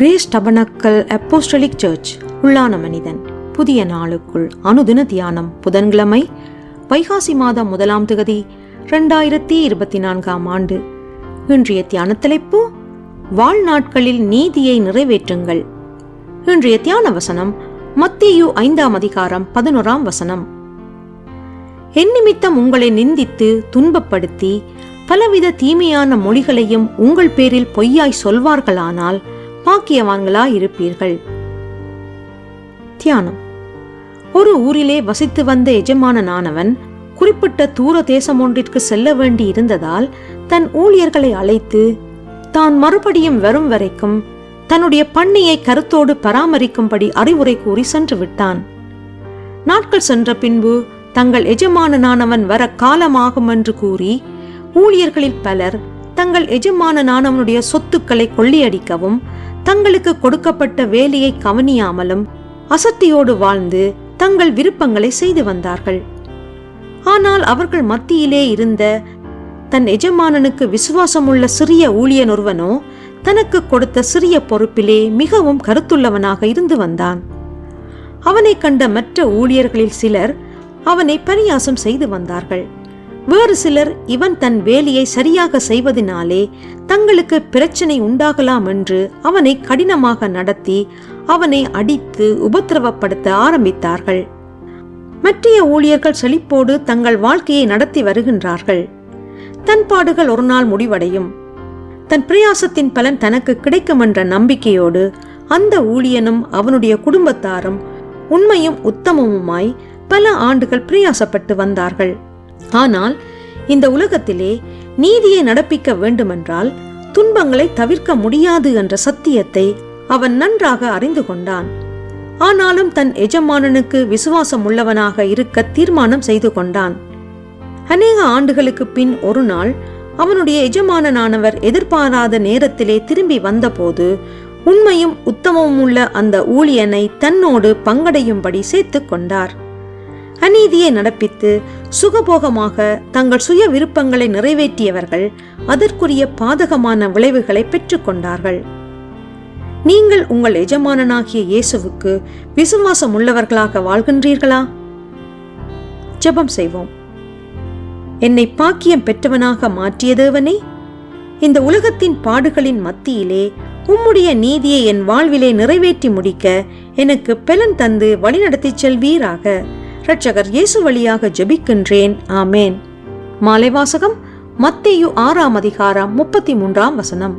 Grace tabernacle apostolic search உள்ளான மனிதன் புதிய நாளுக்குள் அனுதின தியானம் புதன்கிழமை வைகாசி மாதம் 1ஆம் தேதி 2024ஆம் ஆண்டு. இன்றைய தியான தலைப்பு வாழ்நாட்களில் நீதியை நிறைவேற்றுங்கள். இன்றைய தியான வசனம் மத்தேயு 5ஆம் அதிகாரம் 11ஆம் வசனம். என் நிமித்தம் உங்களை நிந்தித்து துன்பப்படுத்தி பலவித தீமையான மொழிகளையும் உங்கள் பேரில் பொய்யாய் சொல்வார்களானால் பாக்கியவான்களாயிருப்பீர்கள். தியானம். ஒரு ஊரிலே வசித்து வந்த எஜமானனானவன் குறிப்பிட்ட தூர தேசம் ஒன்றிற்கு செல்ல வேண்டி இருந்ததால் தன் ஊழியர்களை அழைத்து தான் மறுபடியும் வரும் வரைக்கும் தன்னுடைய பண்ணையை கருத்தோடு பராமரிக்கும்படி அறிவுரை கூறி சென்று விட்டான். நாட்கள் சென்ற பின்பு தங்கள் எஜமானனானவன் வர காலமாகும் என்று கூறி ஊழியர்களில் பலர் தங்கள் எஜமானனானவனுடைய சொத்துக்களை கொள்ளையடிக்கவும் தங்களுக்கு கொடுக்கப்பட்ட வேலையை கவனியாமலும் அசட்டியோடு வாழ்ந்து தங்கள் விருப்பங்களை செய்து வந்தார்கள். ஆனால் அவர்கள் மத்தியிலே இருந்த தன் எஜமானனுக்கு விசுவாசமுள்ள சிறிய ஊழியன் ஒருவனோ தனக்கு கொடுத்த சிறிய பொறுப்பிலே மிகவும் கருத்துள்ளவனாக இருந்து வந்தான். அவனை கண்ட மற்ற ஊழியர்களில் சிலர் அவனை பரியாசம் செய்து வந்தார்கள். வேறு சிலர் இவன் தன் வேலையை சரியாக செய்வதனாலே தங்களுக்கு பிரச்சனை உண்டாகலாம் என்று அவனை கடினமாக நடத்தி அவனை அடித்து உபத்திரவப்படுத்த ஆரம்பித்தார்கள். மற்றைய ஊழியர்கள் செழிப்போடு தங்கள் வாழ்க்கையை நடத்தி வருகின்றார்கள். தன் பாடுகள் ஒரு நாள் முடிவடையும், தன் பிரயாசத்தின் பலன் தனக்கு கிடைக்கும் என்ற நம்பிக்கையோடு அந்த ஊழியனும் அவனுடைய குடும்பத்தாரும் உண்மையும் உத்தமமுமாய் பல ஆண்டுகள் பிரயாசப்பட்டு வந்தார்கள். ஆனால் இந்த உலகத்திலே நீதியை நடப்பிக்க வேண்டுமென்றால் துன்பங்களை தவிர்க்க முடியாது என்ற சத்தியத்தை அவன் நன்றாக அறிந்து கொண்டான். ஆனாலும் தன் எஜமானனுக்கு விசுவாசம் உள்ளவனாக இருக்க தீர்மானம் செய்து கொண்டான். அநேக ஆண்டுகளுக்கு பின் ஒரு நாள் அவனுடைய எஜமானனானவர் எதிர்பாராத நேரத்திலே திரும்பி வந்தபோது உண்மையும் உத்தமமும் உள்ள அந்த ஊழியனை தன்னோடு பங்கடையும்படி சேர்த்து கொண்டார். அநீதியை நடப்பித்து சுகபோகமாக தங்கள் சுய விருப்பங்களை நிறைவேற்றியவர்கள் அதற்குரிய பாதகமான விளைவுகளை பெற்றுக்கொண்டார்கள். நீங்கள் உங்கள் எஜமானனாகிய இயேசுவுக்கு விசுவாசம் உள்ளவர்களாக வாழ்கின்றீர்களா? ஜெபம் செய்வோம். என்னை பாக்கியம் பெற்றவனாக மாற்றிய தேவனே, இந்த உலகத்தின் பாடுகளின் மத்தியிலே உம்முடைய நீதியை என் வாழ்விலே நிறைவேற்றி முடிக்க எனக்கு பலன் தந்து வழிநடத்தி செல்வீராக. இரட்சகர் இயேசு வழியாக ஜெபிக்கின்றேன். ஆமேன். மாலை வாசகம் மத்தேயு 6ஆம் அதிகாரம் 33ஆம் வசனம்.